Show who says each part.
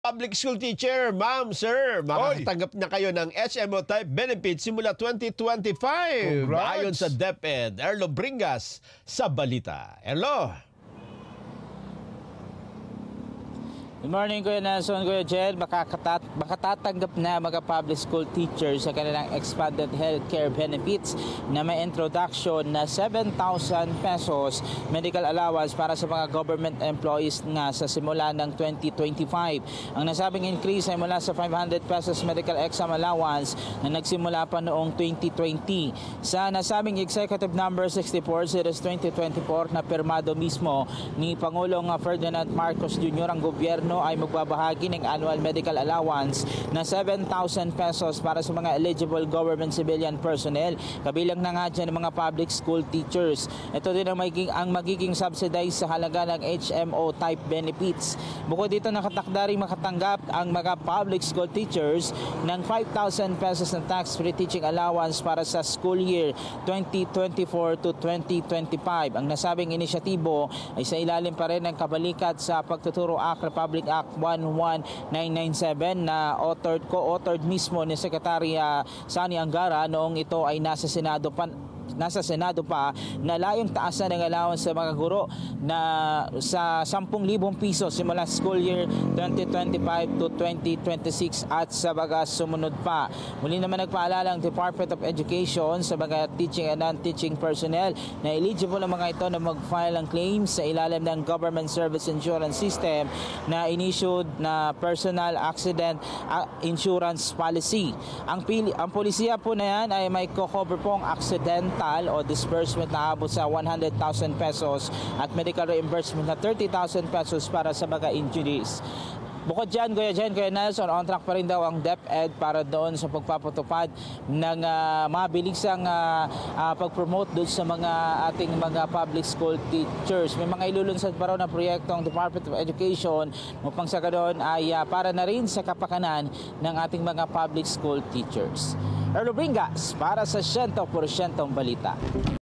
Speaker 1: Public school teacher, ma'am, sir, makakatanggap na kayo ng HMO type benefits simula 2025.
Speaker 2: Congrats.
Speaker 1: Ayon sa DepEd, Erlo Bringas sa balita. Erlo.
Speaker 3: Good morning, Kuya Nelson, Kuya Jed. Makatatanggap na mga public school teachers sa kanilang expanded healthcare benefits na may introduction na 7,000 pesos medical allowance para sa mga government employees nga sa simula ng 2025. Ang nasabing increase ay mula sa 500 pesos medical exam allowance na nagsimula pa noong 2020. Sa nasabing Executive Number 64 Series 2024 na pirmado mismo ni Pangulong Ferdinand Marcos Jr. ang gobyerno ay magbabahagi ng annual medical allowance na 7,000 pesos para sa mga eligible government civilian personnel. Kabilang na nga dyan ng mga public school teachers. Ito din ang magiging subsidized sa halaga ng HMO type benefits. Bukod dito, nakatakda rin makatanggap ang mga public school teachers ng 5,000 pesos na tax-free teaching allowance para sa school year 2024 to 2025. Ang nasabing inisyatibo ay sa ilalim pa rin ng kabalikat sa Pagtuturo Act Republic Act 11997 na co-authored mismo ni Secretary Sani Angara noong ito ay nasa Senado pa na layong taasan ng allowance sa mga guro na sa 10,000 piso simula school year 2025 to 2026 at sa mga sumunod pa. Muli naman nagpaalala ang Department of Education sa mga teaching and non-teaching personnel na eligible ang mga ito na mag-file ng claims sa ilalim ng Government Service Insurance System na inissued na Personal Accident Insurance Policy. Ang polisiya po na yan ay may co-cover pong accidental o disbursement na abot sa 100,000 pesos at medical reimbursement na 30,000 pesos para sa mga injuries. Bukod dyan, Kuya Nelson, on track pa rin daw ang DepEd para doon sa pagpapatupad ng mabilisang pag-promote doon sa mga ating mga public school teachers. May mga ilulunsad pa raw na proyekto ang Department of Education upang sa ganoon ay para na rin sa kapakanan ng ating mga public school teachers. Erlo Bringas para sa 100% balita.